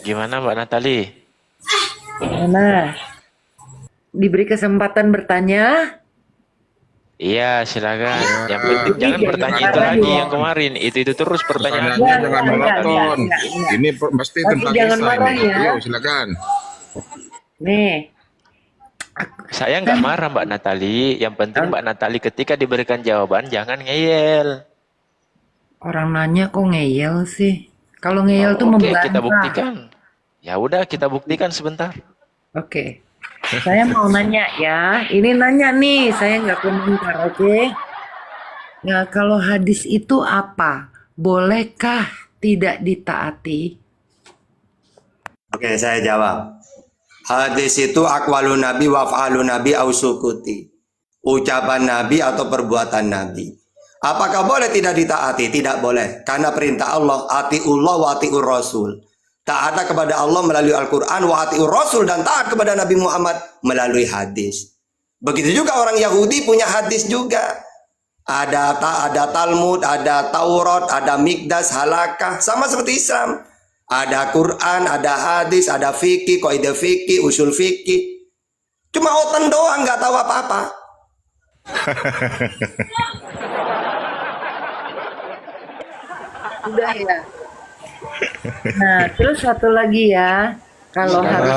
Gimana Mbak Natali? Nah, diberi kesempatan bertanya. Iya, silakan. Ya, Yang penting Jadi jangan jangan bertanya itu marah lagi ya. yang kemarin. Itu terus pertanyaannya Enggak, pertanyaannya. jangan enggak, enggak, enggak, monoton. enggak, enggak. Ini pasti Tapi tentang jangan Isa marah ini. ya. Ayo, silakan. Nih, Saya nggak marah Mbak Natali. Yang penting Mbak Natali ketika diberikan jawaban jangan ngeyel. orang nanya kok ngeyel sih? Kalau ngeyel tuh Oh, oke, kita membantah. buktikan. Ya udah, kita buktikan sebentar. Oke, saya mau nanya ya. Ini nanya nih, saya nggak komentar, oke? Ya, kalau hadis itu apa? Bolehkah tidak ditaati? Oke, saya jawab. Hadis itu aqwalun nabi wa af'alun nabi au sukuti. Ucapan nabi atau perbuatan nabi. Apakah boleh tidak ditaati? Tidak boleh. Karena perintah Allah, atiullah wa atiur rasul. Taat kepada Allah melalui Al-Quran, wa atiur rasul, dan taat kepada Nabi Muhammad melalui hadis. Begitu juga orang Yahudi punya hadis juga. Ada Talmud, ada Taurat, ada Mikdas, Halakah, sama seperti Islam. Ada Quran, ada hadis, ada fikih, kaidah fikih, usul fikih. Cuma oten doang, nggak tahu apa-apa. Udah ya. Nah, terus satu lagi ya. Kalau harus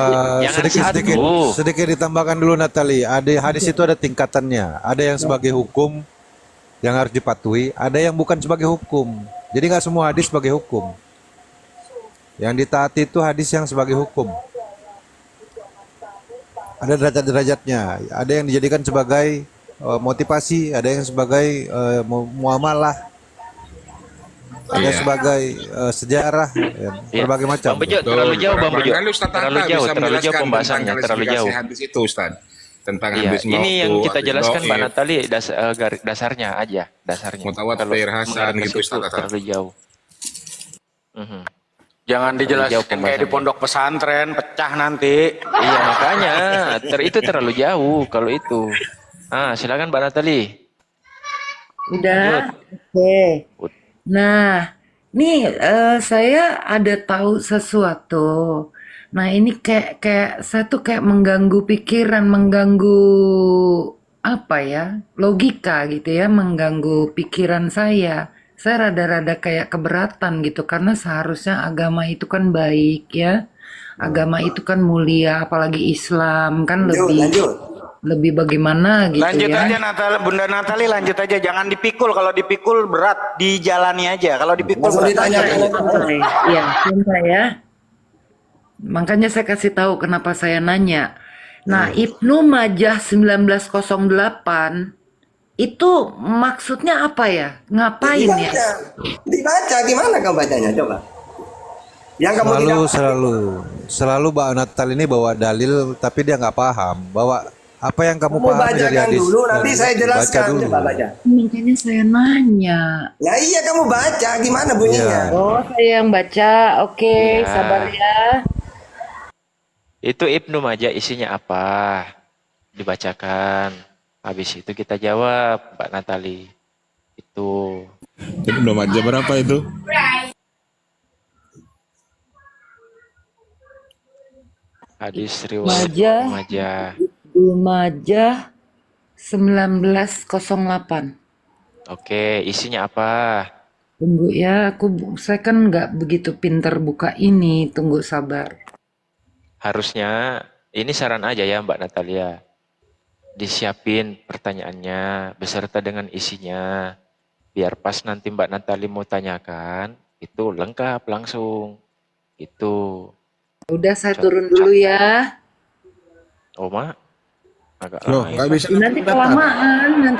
Jangan Sedikit satu. sedikit ditambahkan dulu Natali. Ada hadis itu ada tingkatannya. Ada yang sebagai hukum yang harus dipatuhi, ada yang bukan sebagai hukum. Jadi nggak semua hadis sebagai hukum. Yang ditaati itu hadis yang sebagai hukum. Ada derajat-derajatnya. Ada yang dijadikan sebagai motivasi, ada yang sebagai muamalah, ada Iya. sebagai sejarah, ya, Ya. berbagai macam. Bang Bejo, terlalu jauh Bang Bejo. Barangkali Ustaz Terlalu Tata jauh, bisa terlalu jauh menjelaskan pembahasannya, tentang terlalu jauh. klasifikasi hadis itu, Ustaz. Tentang Iya, hadis ini yang mautu, kita hadis jelaskan Mbak dhaif, Natali dasarnya aja, dasarnya. mutawatir, hasan, mengarah ke gitu, situ Ustaz Tata. terlalu jauh. Mhm. Jangan Terlalu jauh dijelaskan kayak di pembahasannya. pondok pesantren, pecah nanti. Iya makanya, itu terlalu jauh kalau itu. Silakan Mbak Natali. udah, oke. Nah, nih saya ada tahu sesuatu. Nah, ini kayak saya tuh kayak mengganggu pikiran, mengganggu apa ya? Logika gitu ya, mengganggu pikiran saya. Saya rada-rada kayak keberatan gitu karena seharusnya agama itu kan baik ya. Agama itu kan mulia, apalagi Islam kan Lanjut, lebih lanjut. lebih bagaimana gitu Lanjut ya. aja Bunda Natali, lanjut aja. Jangan dipikul. Kalau dipikul berat, dijalani aja. Kalau dipikul Langsung berat. ditanya. Santai. Iya, santai ya. Makanya saya kasih tahu kenapa saya nanya. Nah, Ibnu Majah 1908 itu maksudnya apa ya? Ngapain ya? Dibaca. Dibaca, gimana kamu bacanya? Coba. Yang kamu tidak Selalu Mbak Natal ini bawa dalil tapi dia nggak paham bahwa apa yang kamu kamu paham dari bacakan hadis. dulu, nanti saya Baca jelaskan. dulu. Coba baca. Makanya saya nanya. Nah iya, kamu baca, gimana bunyinya? Iya. Oh, saya yang baca. Oke, Iya. sabar ya. Itu Ibnu Majah isinya apa? Dibacakan. Habis itu kita jawab Mbak Natali. Itu. Jadi belum aja berapa itu? Hadis riwayat Majah. Ibnu Majah. Ibnu Majah 1908. Oke, isinya apa? Tunggu ya, saya kan nggak begitu pinter buka ini. Tunggu sabar. Harusnya ini saran aja ya Mbak Natalia. Disiapin pertanyaannya beserta dengan isinya. Biar pas nanti Mbak Natali mau tanyakan, itu lengkap langsung. Itu. Udah saya turun dulu ya. Oh, Mak. Agak Loh, lama ya. nggak bisa Nanti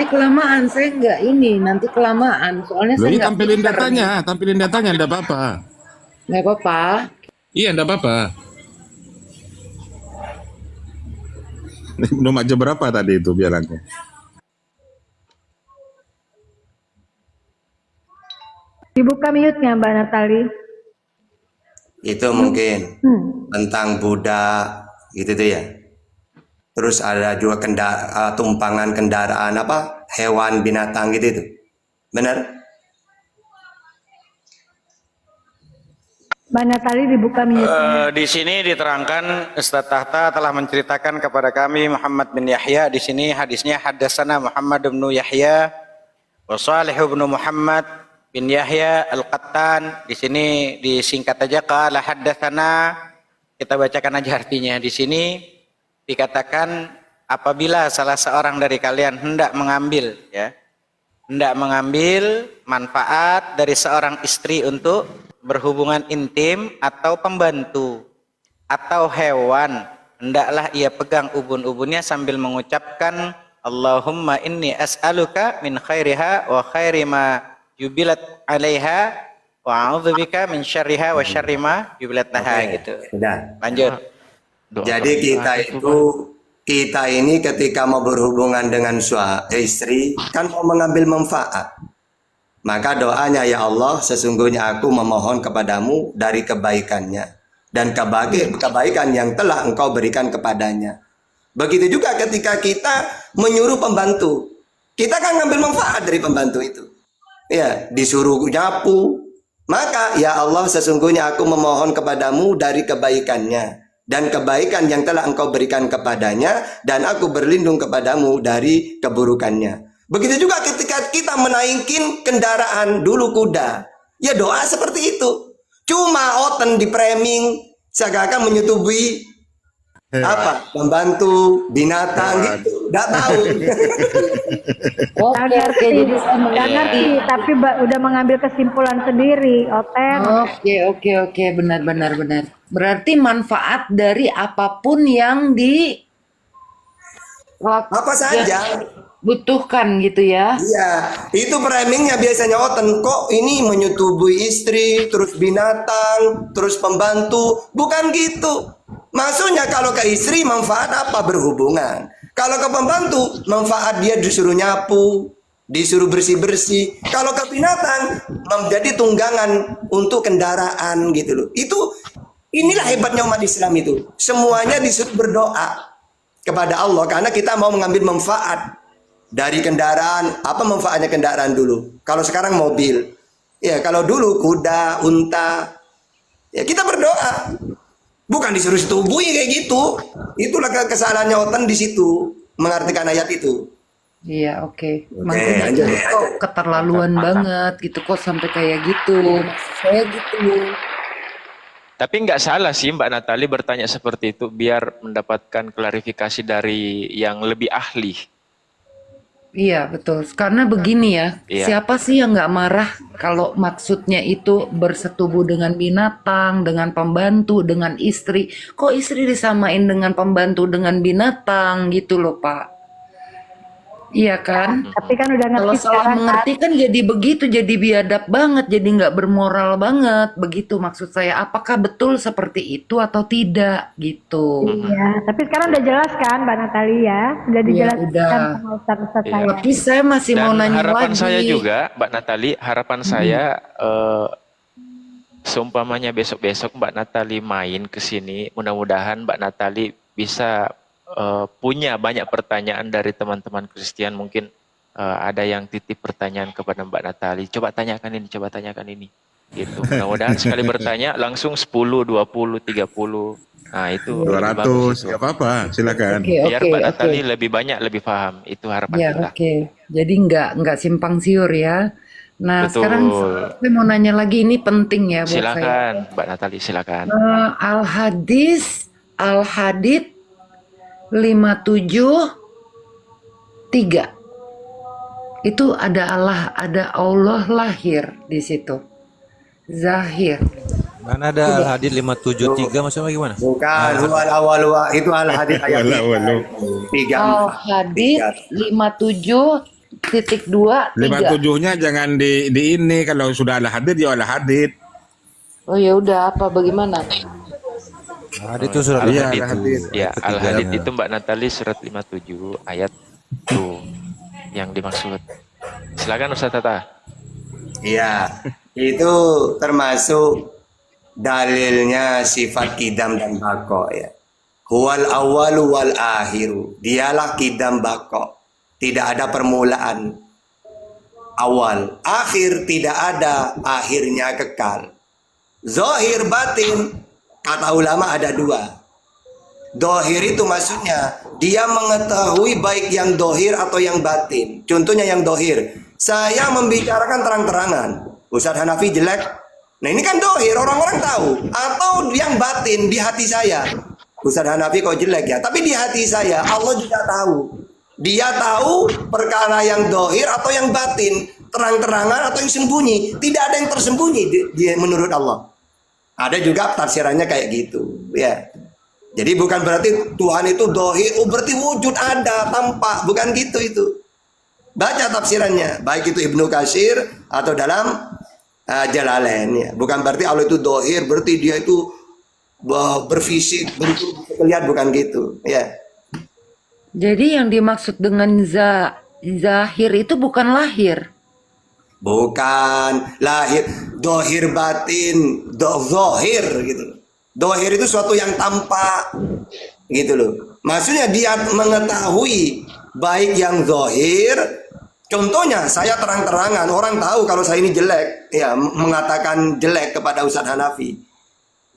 kelamaan. Saya nggak ini, nanti kelamaan. Soalnya Loh, saya ini nggak tampilin pinter. tampilin datanya, enggak apa-apa. Nggak apa-apa. Iya, enggak apa-apa. Belum aja berapa tadi itu bilangannya? Dibuka mute-nya Mbak Natali. Itu mungkin tentang Buddha gitu tuh ya. Terus ada juga tumpangan kendaraan apa? Hewan binatang gitu itu. Benar? Mbak Natali dibuka mute-nya. Di sini diterangkan Ustaz Tahta telah menceritakan kepada kami Muhammad bin Yahya. Di sini hadisnya hadatsana Muhammad bin Yahya wa Shalih bin Muhammad bin Yahya Al-Qattan. Di sini disingkat aja qala hadatsana. Kita bacakan aja artinya. Di sini dikatakan apabila salah seorang dari kalian hendak mengambil manfaat dari seorang istri untuk berhubungan intim atau pembantu atau hewan, hendaklah ia pegang ubun-ubunnya sambil mengucapkan Allahumma inni as'aluka min khairiha wa khairi ma jubilat alaiha wa a'udzubika min syarriha wa syarri ma jubilat laha. Gitu. Sudah. Lanjut. Doa Jadi kita ini ketika mau berhubungan dengan istri kan mau mengambil manfaat. Maka doanya, ya Allah, sesungguhnya aku memohon kepadamu dari kebaikannya dan kebaikan yang telah engkau berikan kepadanya. Begitu juga ketika kita menyuruh pembantu, kita kan ngambil manfaat dari pembantu itu. Ya, disuruh nyapu, maka ya Allah, sesungguhnya aku memohon kepadamu dari kebaikannya dan kebaikan yang telah engkau berikan kepadanya, dan aku berlindung kepadamu dari keburukannya. Begitu juga ketika kita menaikin kendaraan, dulu kuda, ya doa seperti itu. Cuma oten di framing seakan-akan menyetubui pembantu binatang gitu, nggak tahu. Oke, oke, jadi saya Nggak ngerti, tapi udah mengambil kesimpulan sendiri, Oten. Oke, benar. Berarti manfaat dari apapun yang Apa saja butuhkan gitu ya. Iya, itu framingnya biasanya oten kok ini menyetubui istri, terus binatang, terus pembantu, bukan gitu. Maksudnya kalau ke istri manfaat apa? Berhubungan. Kalau ke pembantu manfaat dia disuruh nyapu, disuruh bersih-bersih. Kalau ke binatang menjadi tunggangan untuk kendaraan gitu loh. Inilah hebatnya umat Islam itu. Semuanya disuruh berdoa kepada Allah karena kita mau mengambil manfaat dari kendaraan. Apa manfaatnya kendaraan dulu? Kalau sekarang mobil. Ya, kalau dulu kuda, unta. Ya, kita berdoa. Bukan disuruh setubui kayak gitu. Itulah kesalahannya oten di situ, mengartikan ayat itu. Iya, oke. Makanya ini kok keterlaluan banget gitu, kok sampai kayak gitu. Maksud saya gitu. Tapi nggak salah sih Mbak Natali bertanya seperti itu biar mendapatkan klarifikasi dari yang lebih ahli. Iya, betul. Karena begini ya, Iya. siapa sih yang nggak marah kalau maksudnya itu bersetubuh dengan binatang, dengan pembantu, dengan istri. Kok istri disamain dengan pembantu, dengan binatang gitu loh, Pak. Iya kan? Tapi kan udah Kalau ngerti salah sekarang kan. mengerti kan jadi begitu, jadi biadab banget, jadi nggak bermoral banget. Begitu maksud saya. Apakah betul seperti itu atau tidak gitu? Iya, tapi sekarang udah jelas kan Mbak Natali ya? Udah Iya, dijelaskan udah. sama Ustaz-Ustaz Iya. saya. Tapi saya masih mau Dan nanya harapan lagi. saya juga, Mbak Natali, harapan saya seumpamanya besok-besok Mbak Natali main ke sini, mudah-mudahan Mbak Natali bisa punya banyak pertanyaan dari teman-teman Kristen. Mungkin ada yang titip pertanyaan kepada Mbak Natali. Coba tanyakan ini. Gitu. Mudah-mudahan sekali bertanya langsung 10, 20, 30. Nah, itu lebih bagus 200, itu. nggak apa-apa, silakan. Oke, Biar oke, Mbak oke. Natali lebih banyak, lebih paham. Itu harapan Ya, kita. oke. Jadi nggak simpang siur ya. Nah, Betul. sekarang saya mau nanya lagi, ini penting ya buat saya. Silakan, Mbak Natali, silakan. Al-Hadid 573. Itu ada Allah lahir di situ. Zahir. Mana ada Al-Hadid 573 maksudnya gimana? Bukan, huwal awal itu al-hadid ayat Wala. 3. Al-Hadid 57.23. 57-nya jangan di ini, kalau sudah ada hadid ya ada hadid. Oh ya udah, apa bagaimana? Al-Hadid itu surat Iya, Al-Hadid. Al-Hadid. Ya, ketiganya. Al-Hadid itu Mbak Natali surat 57 ayat itu yang dimaksud. Silakan Ustaz Tata. Iya, itu termasuk dalilnya sifat kidam dan bako ya. Huwal awalu wal akhiru. Dialah kidam bako. Tidak ada permulaan awal. Akhir tidak ada akhirnya kekal. Zohir, batin. Kata ulama ada dua. Dohir itu maksudnya dia mengetahui baik yang dohir atau yang batin. Contohnya yang dohir. Saya membicarakan terang-terangan. Ustadz Hanafi jelek. Nah ini kan dohir, orang-orang tahu. Atau yang batin di hati saya. Ustadz Hanafi kok jelek ya. Tapi di hati saya Allah juga tahu. Dia tahu perkara yang dohir atau yang batin. Terang-terangan atau yang sembunyi. Tidak ada yang tersembunyi dia menurut Allah. Ada juga tafsirannya kayak gitu. Ya. Jadi bukan berarti Tuhan itu dohir, berarti wujud ada, tampak. Bukan gitu itu. Baca tafsirannya. Baik itu Ibnu Katsir atau dalam Jalalain. Ya. Bukan berarti Allah itu dohir, berarti dia itu berfisik, bentuk, terlihat. Bukan gitu. Ya. Jadi yang dimaksud dengan zahir itu bukan lahir. Bukan lahir. Dohir batin. Zohir gitu. Dohir itu suatu yang tampak gitu loh. Maksudnya dia mengetahui baik yang zohir. Contohnya saya terang-terangan orang tahu kalau saya ini jelek, ya mengatakan jelek kepada Ustadz Hanafi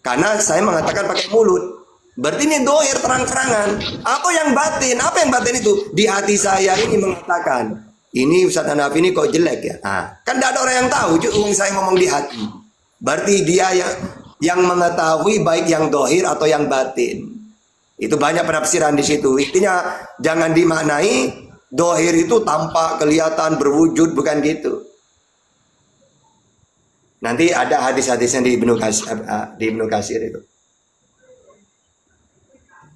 karena saya mengatakan pakai mulut. Berarti ini dohir terang-terangan. Atau yang batin, apa yang batin itu? Di hati saya ini mengatakan ini Ustadz Hanafi ini kok jelek ya. Nah, kan tidak ada orang yang tahu. Cuma saya ngomong di hati. Berarti dia yang mengetahui baik yang dohir atau yang batin. Itu banyak penafsiran di situ. Intinya jangan dimaknai dohir itu tampak, kelihatan, berwujud, bukan gitu. Nanti ada hadis-hadisnya di Ibnu Katsir itu.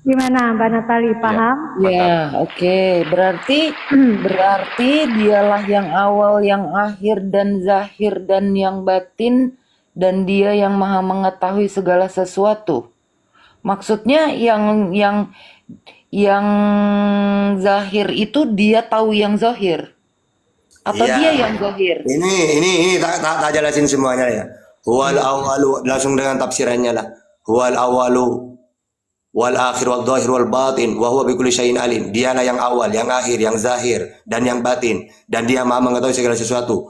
Gimana Mbak Natali, paham? Ya, oke. Berarti dialah yang awal, yang akhir, dan zahir, dan yang batin, dan dia yang maha mengetahui segala sesuatu. Maksudnya yang zahir itu dia tahu yang zahir. Atau Iya. dia yang zahir. Ini tak jelasin semuanya ya. Huwal awalu, langsung dengan tafsirannya lah. Huwal awalu wal akhir wal zahir wal batin wa huwa bikulli syai'in alim. Dialah yang awal, yang akhir, yang zahir dan yang batin, dan dia maha mengetahui segala sesuatu.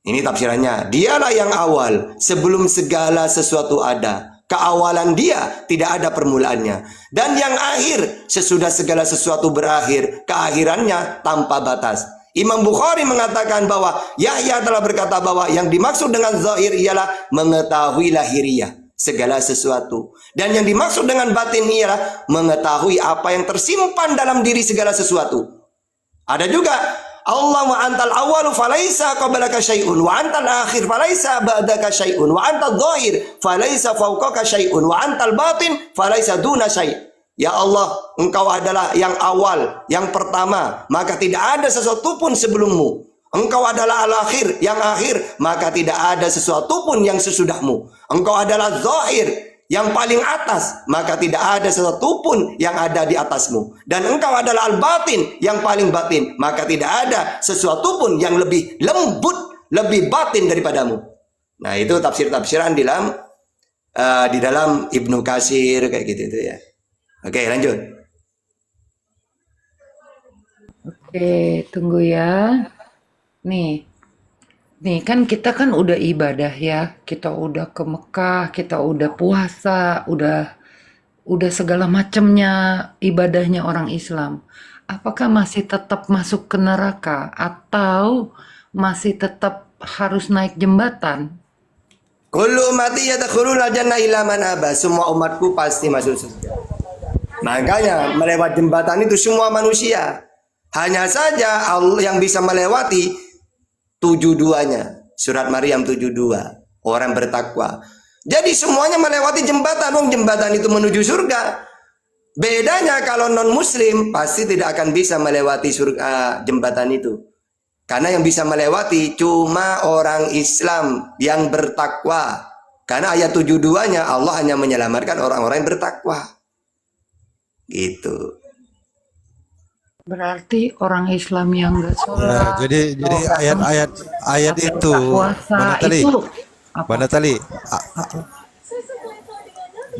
Ini tafsirannya. Dialah yang awal sebelum segala sesuatu ada. Keawalan dia tidak ada permulaannya. Dan yang akhir sesudah segala sesuatu berakhir, keakhirannya tanpa batas. Imam Bukhari mengatakan bahwa Yahya telah berkata bahwa yang dimaksud dengan zahir ialah mengetahui lahiriah segala sesuatu. Dan yang dimaksud dengan batin ialah mengetahui apa yang tersimpan dalam diri segala sesuatu. Ada juga Allah wa antal awalu falaisa qablaka syai'un wa antal akhir falaisa ba'daka syai'un wa antal zahir falaisa fawqaka syai'un wa antal batin falaisa duna syai'. Ya Allah, engkau adalah yang awal, yang pertama, maka tidak ada sesuatu pun sebelummu. Engkau adalah al-akhir, yang akhir, maka tidak ada sesuatu pun yang sesudahmu. Engkau adalah zahir, yang paling atas, maka tidak ada sesuatu pun yang ada di atasmu. Dan engkau adalah al-batin, yang paling batin, maka tidak ada sesuatu pun yang lebih lembut, lebih batin daripadamu. Nah, itu tafsir-tafsiran di dalam Ibnu Katsir kayak gitu itu ya. Oke, lanjut. Oke, tunggu ya. Nih kan kita kan udah ibadah ya. Kita udah ke Mekah, kita udah puasa, udah segala macamnya ibadahnya orang Islam. Apakah masih tetap masuk ke neraka atau masih tetap harus naik jembatan? Kullu ummati yadkhuluna jannah illa man aba. Semua umatku pasti masuk surga. Makanya melewati jembatan itu semua manusia. Hanya saja Allah yang bisa melewati 72-nya. Surat Maryam 72. Orang bertakwa. Jadi semuanya melewati jembatan. Jembatan itu menuju surga. Bedanya kalau non muslim pasti tidak akan bisa melewati surga, jembatan itu. Karena yang bisa melewati cuma orang Islam yang bertakwa. Karena ayat 72-nya Allah hanya menyelamatkan orang-orang yang bertakwa. Gitu. Berarti orang Islam yang nggak Ya, sholat, jadi ayat itu, puasa Mbak itu apa?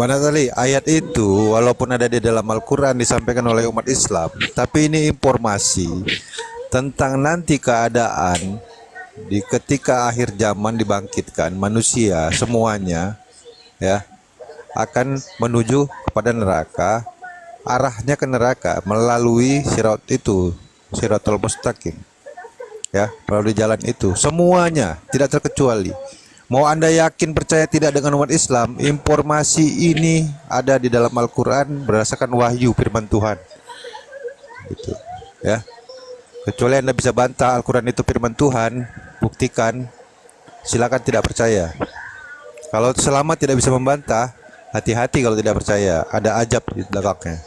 Natali, ayat itu walaupun ada di dalam Al-Quran disampaikan oleh umat Islam, tapi ini informasi tentang nanti keadaan di ketika akhir zaman dibangkitkan manusia semuanya ya, akan menuju kepada neraka, arahnya ke neraka melalui sirat itu, siratul mustaqim, ya, melalui jalan itu. Semuanya tidak terkecuali. Mau Anda yakin percaya tidak dengan umat Islam, informasi ini ada di dalam Al-Quran berdasarkan wahyu firman Tuhan, gitu, ya. Kecuali Anda bisa bantah Al-Quran itu firman Tuhan, buktikan, silakan tidak percaya. Kalau selama tidak bisa membantah, hati-hati kalau tidak percaya, ada ajab di belakangnya.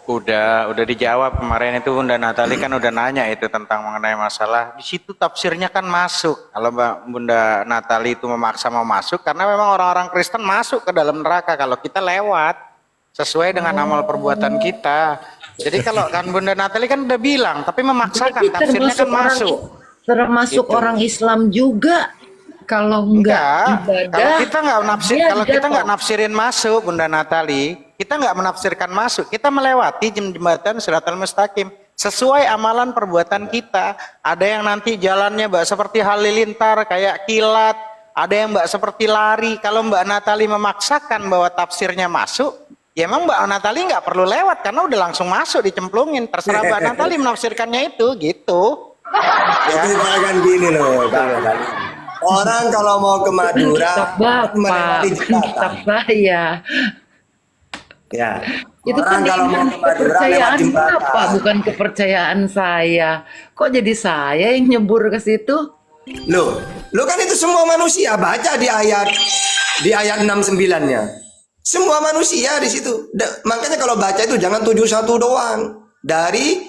Udah dijawab kemarin itu Bunda Natali kan udah nanya itu tentang mengenai masalah di situ tafsirnya kan masuk. Kalau Bunda Natali itu memaksa mau masuk karena memang orang-orang Kristen masuk ke dalam neraka kalau kita lewat sesuai dengan amal perbuatan kita. Jadi kalau kan Bunda Natali kan udah bilang tapi memaksakan Berarti tafsirnya kan masuk. termasuk Gitu. orang Islam juga. Kalau enggak Kalau ibadah, kita nggak nafsir, dia kalau kita nggak dapat. nafsirin masuk, Bunda Natali, kita nggak menafsirkan masuk, kita melewati jembatan Siratal Mustaqim sesuai amalan perbuatan kita. Ada yang nanti jalannya Mbak seperti halilintar kayak kilat, ada yang Mbak seperti lari. Kalau Mbak Natali memaksakan bahwa tafsirnya masuk, ya emang Mbak Natali nggak perlu lewat karena udah langsung masuk dicemplungin. Terserah Mbak Natali menafsirkannya itu, gitu. Jadi kan gini loh, Bang Natali. Orang kalau mau ke Madura Kitab Bapak, melewati bukan kitab jembatan. saya. Ya. Itu Orang kan kalau mau ke Madura lewat kepercayaan jembatan. Bapak, bukan kepercayaan saya. Kok jadi saya yang nyebur ke situ? Loh kan itu semua manusia, baca di ayat 69-nya. Semua manusia di situ. Makanya kalau baca itu jangan 71 doang. Dari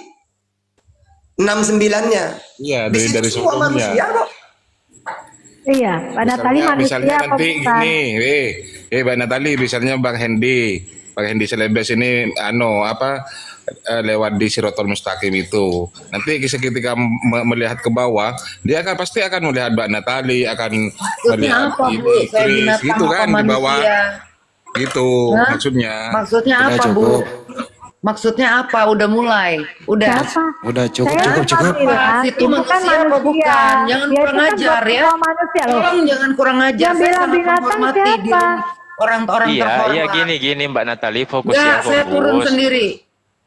69-nya. Iya, Di situ dari semua sebelumnya. manusia kok. Iya, Pak Natali Misalnya manusia apa nanti bukan? gini, Mbak Natali, misalnya Bang Hendy Selebes ini, lewat di Siratul Mustaqim itu. Nanti ketika melihat ke bawah, dia akan pasti akan melihat Mbak Natali, akan Maksudnya melihat apa, Bu? ini, Saya Chris, binatang gitu apa kan di bawah, manusia? gitu Hah? maksudnya. Maksudnya Udah apa, Bu? cukup. Maksudnya apa? Udah mulai? Udah? Siapa? Udah cukup, Saya cukup, cukup. bilang, Itu manusia apa manusia. bukan? Jangan Ya, kurang itu kan ajar ya. semua manusia loh. Tolong jangan kurang ajar. Yang Saya bilang sangat binatang menghormati di siapa? orang-orang Iya, terhormat. iya gini Mbak Natali, fokus Enggak, ya, saya turun fokus. sendiri.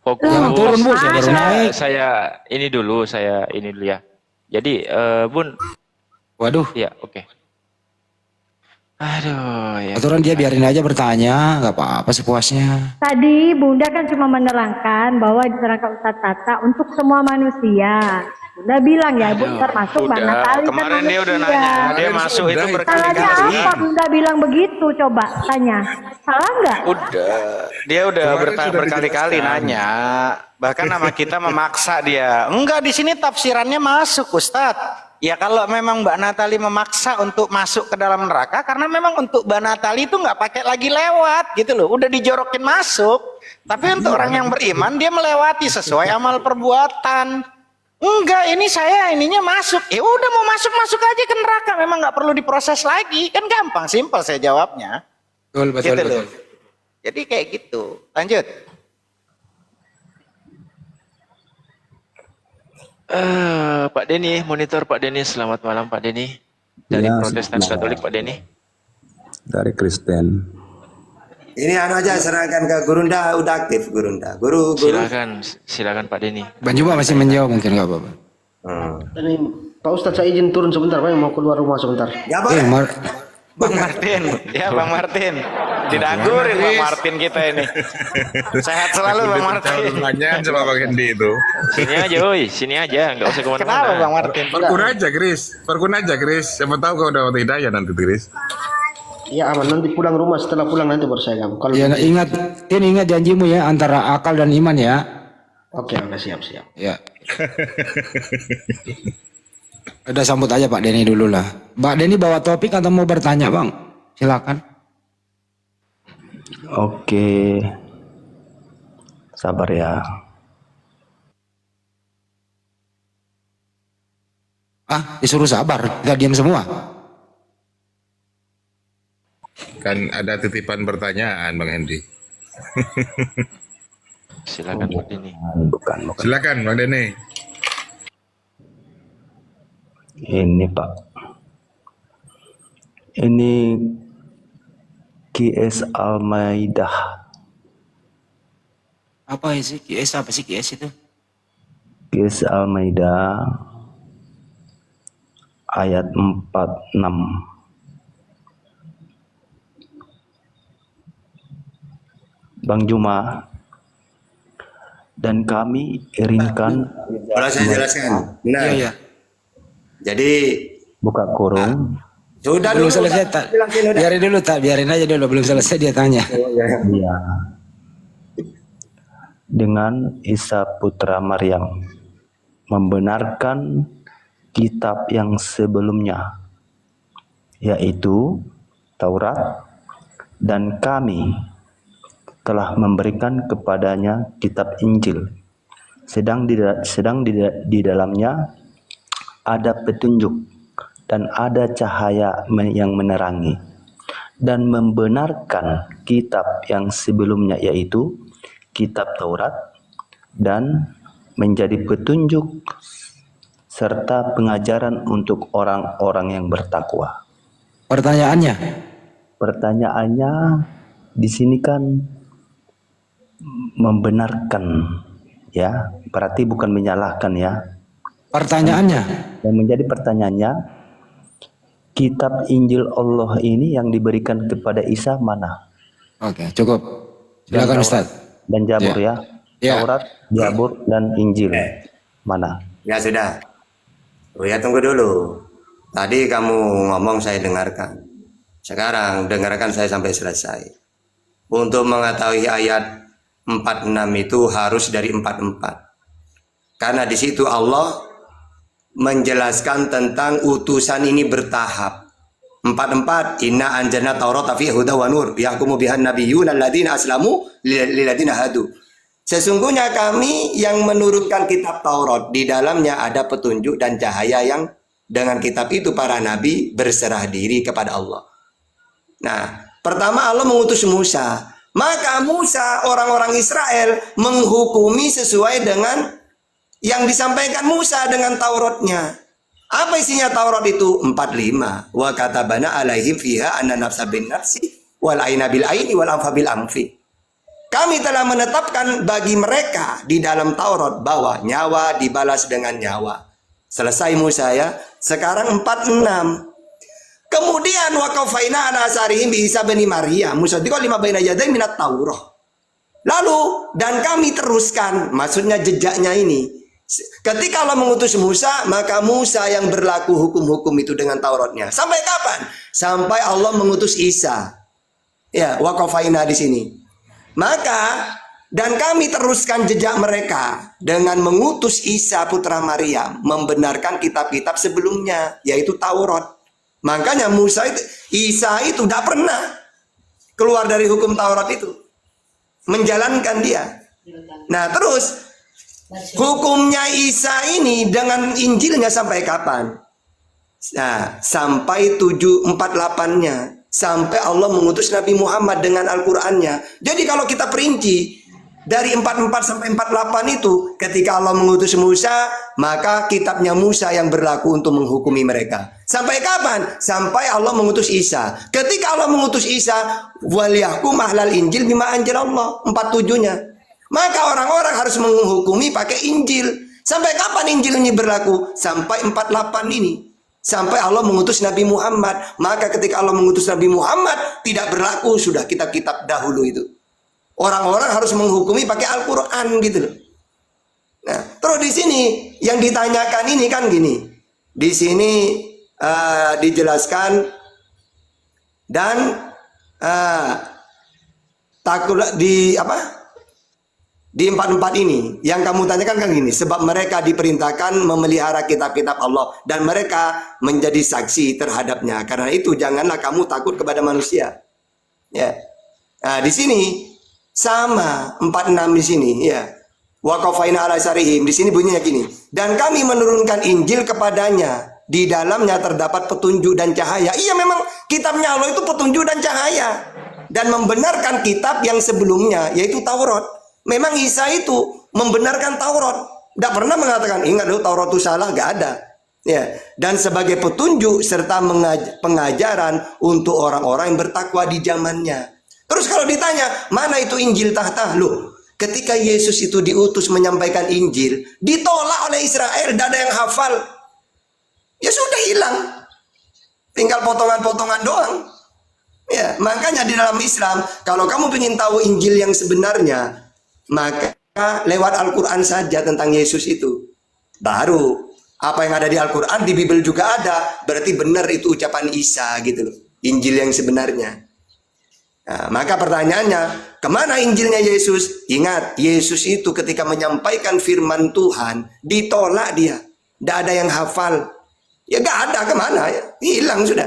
Fokus. Jangan turun, Bu, saya baru naik. Saya ini dulu ya. Jadi, Bun, Waduh, ya oke. Aduh, ya. aturan dia biarin aja bertanya, nggak apa-apa sepuasnya. Tadi Bunda kan cuma menerangkan bahwa diserahkan Ustadz Tata untuk semua manusia. Bunda bilang ya, Bu, ntar masuk Mbak Udah, Natali kan kemarin dia udah manusia. nanya, dia Kemarin masuk sudah itu itu. Salahnya berkali-kali. apa Bunda bilang begitu? Coba tanya. Salah nggak? Dia udah Kemarin sudah berkali-kali dijelaskan. nanya. Bahkan nama kita memaksa dia. Enggak, di sini tafsirannya masuk, Ustadz. Ya kalau memang Mbak Natali memaksa untuk masuk ke dalam neraka, karena memang untuk Mbak Natali itu nggak pakai lagi lewat gitu loh. Udah dijorokin masuk. Tapi untuk orang yang beriman, dia melewati sesuai amal perbuatan. Enggak, ini saya ininya masuk. Ya udah mau masuk aja ke neraka. Memang nggak perlu diproses lagi. Kan gampang, simpel saya jawabnya. Betul, betul, Gitu betul. loh. Jadi kayak gitu. Lanjut. Pak Denny, monitor Pak Denny. Selamat malam Pak Denny. Dari Ya, Protestan selamat Katolik Pak Denny. dari Kristen. Ini aja serahkan ke Gurunda, udah aktif Gurunda. Guru. Silakan Pak Denny. Bang Juba masih menjawab mungkin nggak apa-apa. Ini Pak Ustadz saya izin turun sebentar Pak, mau keluar rumah sebentar. Ya boleh. Bang Martin, ya Bang Martin. Didagurin Bang Martin kita ini. Sehat selalu Bang Martin. Pertanyaan sama Bang Hendy itu. Sini aja, woi. Sini aja. Nggak usah kemana-mana. Kenapa Bang Martin? Perkun aja, Chris. Siapa tahu kau dapat hidayah nanti, Chris. Iya aman, nanti pulang rumah, setelah pulang nanti baru saya kamu. Kalau Ya ingat janjimu ya antara akal dan iman ya. Oke, siap. Ya. Udah sambut aja Pak Denny dulu lah. Pak Denny bawa topik atau mau bertanya Bang? Silakan. Oke. Sabar ya. Disuruh sabar, nggak diam semua. Kan ada titipan pertanyaan Bang Hendy. Silakan Pak Denny. Bukan. Silakan Bang Denny. Ini Pak. Ini QS Al-Maidah. Apa sih QS? Apa sih QS itu? QS Al-Maidah ayat 46. Bang Juma, dan kami irinkan. Boleh saya jelaskan? Nah, Iya, iya. jadi Buka kurung. sudah Belum dulu. selesai tak? Jelasin udah. Biarin dulu tak? Biarin aja dulu. Belum selesai dia tanya. Iya. Dengan Isa putra Maryam membenarkan kitab yang sebelumnya, yaitu Taurat, dan kami telah memberikan kepadanya kitab Injil, sedang di dalamnya ada petunjuk dan ada cahaya yang menerangi, dan membenarkan kitab yang sebelumnya, yaitu kitab Taurat, dan menjadi petunjuk serta pengajaran untuk orang-orang yang bertakwa. Pertanyaannya di sini kan membenarkan, ya, berarti bukan menyalahkan, ya. Pertanyaannya, Yang menjadi pertanyaannya, kitab Injil Allah ini yang diberikan kepada Isa mana? oke, cukup. Silakan Dan Ustaz. Dan Jabur, ya. Ya. Taurat, Jabur, dan Injil mana? Ya sudah. Oh ya, tunggu dulu. Tadi kamu ngomong saya dengarkan. Sekarang dengarkan saya sampai selesai. Untuk mengetahui ayat 46 itu harus dari 44. Karena di situ Allah menjelaskan tentang utusan ini bertahap. 44, inna anjalna taurata fi huda wa nur yahkumu bihan nabiyyuna alladziina aslamu lilladziina hadu. Sesungguhnya kami yang menurunkan kitab Taurat, di dalamnya ada petunjuk dan cahaya yang dengan kitab itu para nabi berserah diri kepada Allah. Nah, pertama Allah mengutus Musa. Maka Musa, orang-orang Israel menghukumi sesuai dengan yang disampaikan Musa dengan Tauratnya. Apa isinya Taurat itu? 45. Wa katabana alaihim fiha anna nafsa bin nafsi wal aina bil aini wal anfa bil anfi. Kami telah menetapkan bagi mereka di dalam Taurat bahwa nyawa dibalas dengan nyawa. Selesai Musa, ya. Sekarang 46. Kemudian waqafaina ala asarihim bi Isa bin Maryam musaddiqan lima baina yadayhi minat Taurah. Lalu dan kami teruskan, maksudnya jejaknya ini. Ketika Allah mengutus Musa, maka Musa yang berlaku hukum-hukum itu dengan Tauratnya. Sampai kapan? Sampai Allah mengutus Isa. Ya, waqafaina di sini. Maka dan kami teruskan jejak mereka dengan mengutus Isa putra Maryam membenarkan kitab-kitab sebelumnya, yaitu Taurat. Makanya Isa itu tidak pernah keluar dari hukum Taurat itu, menjalankan dia. Nah, terus hukumnya Isa ini dengan Injilnya sampai kapan? Nah, sampai 748-nya. Sampai Allah mengutus Nabi Muhammad dengan Al-Qur'annya. Jadi kalau kita perinci dari 44 sampai 48 itu, ketika Allah mengutus Musa, maka kitabnya Musa yang berlaku untuk menghukumi mereka. Sampai kapan? Sampai Allah mengutus Isa. Ketika Allah mengutus Isa, wal yahkum ahlal Injil bima anzalallah, 47-nya. Maka orang-orang harus menghukumi pakai Injil. Sampai kapan Injil ini berlaku? Sampai 48 ini. Sampai Allah mengutus Nabi Muhammad. Maka ketika Allah mengutus Nabi Muhammad, tidak berlaku sudah kitab-kitab dahulu itu. Orang-orang harus menghukumi pakai Al-Quran gitu loh. Nah, terus di sini yang ditanyakan ini kan gini. Di sini dijelaskan dan takut di apa? Di 44 ini yang kamu tanyakan kan gini, sebab mereka diperintahkan memelihara kitab-kitab Allah dan mereka menjadi saksi terhadapnya. Karena itu janganlah kamu takut kepada manusia. Ya. Nah, di sini sama 46 di sini, ya. Waqafaina ala sarihim, di sini bunyinya gini. Dan kami menurunkan Injil kepadanya, di dalamnya terdapat petunjuk dan cahaya. Iya, memang kitabnya Allah itu petunjuk dan cahaya, dan membenarkan kitab yang sebelumnya, yaitu Taurat. Memang Isa itu membenarkan Taurat. Tidak pernah mengatakan, ingat loh Taurat itu salah, gak ada. Ya, dan sebagai petunjuk serta pengajaran untuk orang-orang yang bertakwa di zamannya. Terus kalau ditanya, mana itu Injil tahtah? Loh, ketika Yesus itu diutus menyampaikan Injil, ditolak oleh Israel, tidak ada yang hafal. Ya sudah hilang. Tinggal potongan-potongan doang. Ya, makanya di dalam Islam, kalau kamu ingin tahu Injil yang sebenarnya, maka lewat Al-Quran saja tentang Yesus itu. Baru apa yang ada di Al-Quran, di Bible juga ada, berarti benar itu ucapan Isa gitu loh, Injil yang sebenarnya. Nah, maka pertanyaannya, kemana Injilnya Yesus? Ingat, Yesus itu ketika menyampaikan firman Tuhan, ditolak dia. Tidak ada yang hafal. Ya gak ada, kemana ya? Hilang sudah.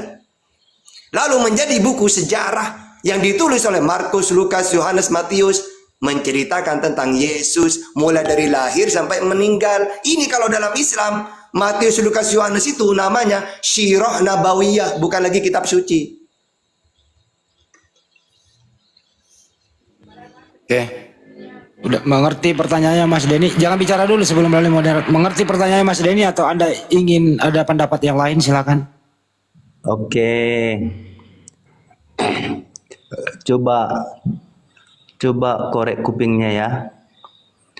Lalu menjadi buku sejarah yang ditulis oleh Markus, Lukas, Yohanes, Matius, menceritakan tentang Yesus mulai dari lahir sampai meninggal. Ini kalau dalam Islam, Matius, Lukas, Yohanes itu namanya Syirah Nabawiyah, bukan lagi kitab suci. Oke. Udah mengerti pertanyaannya Mas Denny? Jangan bicara dulu sebelum balik moderat. Mengerti pertanyaannya Mas Denny atau Anda ingin ada pendapat yang lain? Silakan. Oke. Coba korek kupingnya ya.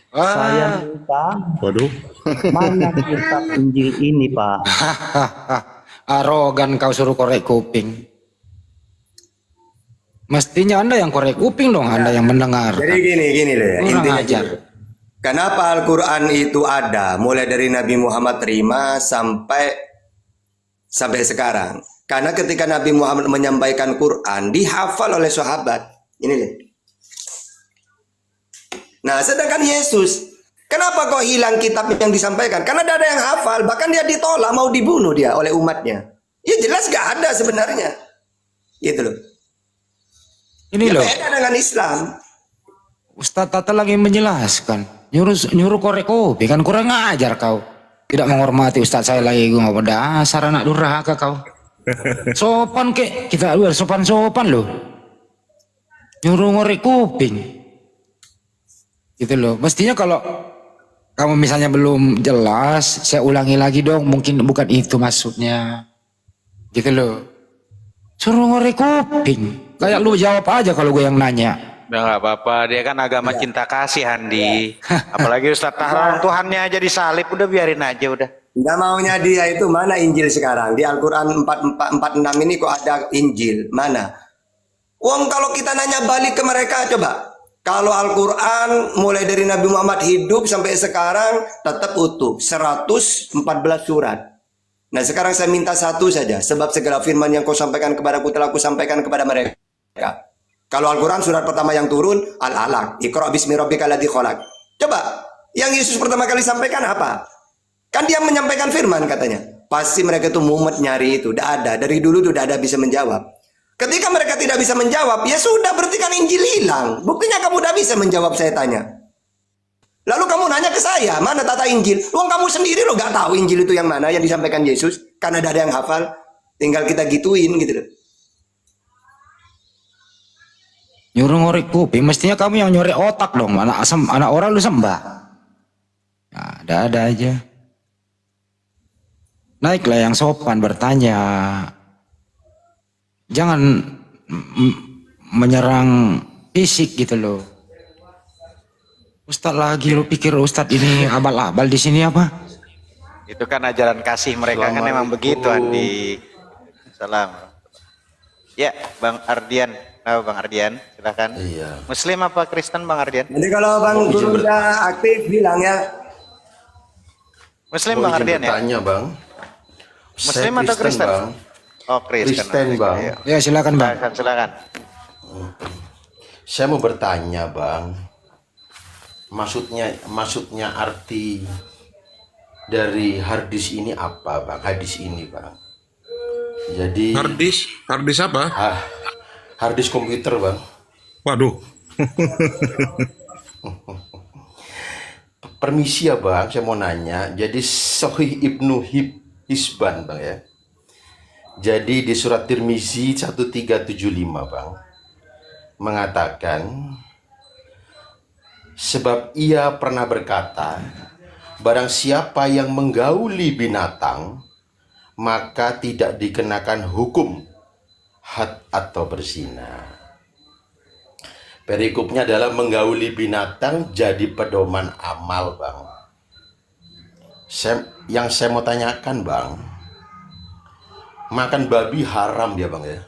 Saya minta, waduh, mana kitab Injil ini, Pak? Arogan kau suruh korek kuping. Mestinya Anda yang korek kuping dong, Anda yang mendengar. Jadi gini loh ya, Kurang intinya ajar. gini. Kenapa Al-Quran itu ada mulai dari Nabi Muhammad terima sampai sekarang? Karena ketika Nabi Muhammad menyampaikan Quran, dihafal oleh sahabat. Ini nih. Nah, sedangkan Yesus, kenapa kok hilang kitab yang disampaikan? Karena tidak ada yang hafal, bahkan dia ditolak, mau dibunuh dia oleh umatnya. Ya jelas gak ada sebenarnya. Gitu loh. Ini Ya, loh, beda dengan Islam. Ustadz Tata lagi menjelaskan. Nyuruh korek kuping, kan kurang ajar kau. Tidak menghormati Ustadz saya lagi, gue ngomong dasar anak durhaka kau. Sopan kek, kita luar sopan-sopan loh. Nyuruh ngorek kuping. Gitu loh. Mestinya kalau kamu misalnya belum jelas, saya ulangi lagi dong. Mungkin bukan itu maksudnya. Gitu loh. Suruh ngorek kuping. Kayak lu jawab aja kalau gue yang nanya. Udah nggak apa-apa, dia kan agama cinta kasih Andi. Apalagi Ustadz Tahran Tuhannya aja disalib, udah biarin aja udah. Nggak maunya dia itu mana Injil sekarang? Di Al-Quran 446 ini kok ada Injil? Mana? Wong kalau kita nanya balik ke mereka coba. Kalau Al-Quran mulai dari Nabi Muhammad hidup sampai sekarang tetap utuh. 114 surat. Nah sekarang saya minta satu saja. Sebab segala firman yang kau sampaikan kepadaku telah aku sampaikan kepada mereka. Kalau Al-Quran surat pertama yang turun Al-Alaq. Iqra' bismi rabbikal ladzi khalaq. Coba. Yang Yesus pertama kali sampaikan apa? Kan dia menyampaikan firman katanya. Pasti mereka itu mumet nyari itu. Udah ada. Dari dulu udah ada bisa menjawab. Ketika mereka tidak bisa menjawab, ya sudah berarti kan Injil hilang. Buktinya kamu udah bisa menjawab saya tanya. Lalu kamu nanya ke saya, mana tata Injil? Wong kamu sendiri lo gak tahu Injil itu yang mana yang disampaikan Yesus. Karena ada yang hafal. Tinggal kita gituin gitu loh. Nyuruh ngorek kuping, mestinya kamu yang nyorek otak dong. Anak orang lu sembah. Nah, ada aja. Naiklah yang sopan bertanya. Jangan menyerang fisik gitu loh. Ustadz lagi, lu pikir Ustadz ini abal-abal di sini apa? Itu kan ajaran kasih mereka kan emang begitu Andi. Salam. Ya, Bang Ardian. Oh, Bang Ardian, silakan. Iya. Muslim apa Kristen Bang Ardian? Nanti kalau Bang Guru udah aktif bilang ya. Muslim Bang Ardian ya? Tanya Bang. Muslim atau Kristen? Bang. Oh Kristen. Kristen Bang. Ya silakan Bang. Silakan. Saya mau bertanya Bang. Maksudnya arti dari harddisk ini apa Bang? Hadis ini Bang. Jadi Harddisk apa? Harddisk komputer Bang. Waduh. Permisi ya Bang, saya mau nanya. Jadi Sahih Ibnu Hibban Bang ya. Jadi di surat Tirmizi 1375 Bang mengatakan, sebab ia pernah berkata, barang siapa yang menggauli binatang maka tidak dikenakan hukum had atau berzina. Perikopnya adalah menggauli binatang jadi pedoman amal, Bang. Yang saya mau tanyakan, Bang, makan babi haram ya, Bang ya.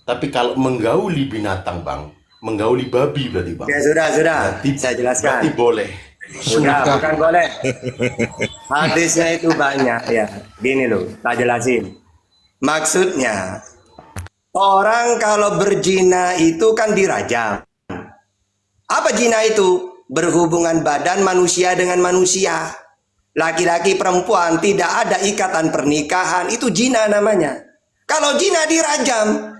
Tapi kalau menggauli binatang, Bang, menggauli babi berarti, Bang. Ya sudah, Berarti, saya jelaskan. berarti boleh. Sudah, bukan boleh. Hadisnya itu banyak ya. Gini loh, tak jelasin. Maksudnya, orang kalau berzina itu kan dirajam. Apa zina itu? Berhubungan badan manusia dengan manusia. Laki-laki perempuan tidak ada ikatan pernikahan, itu zina namanya. Kalau zina dirajam.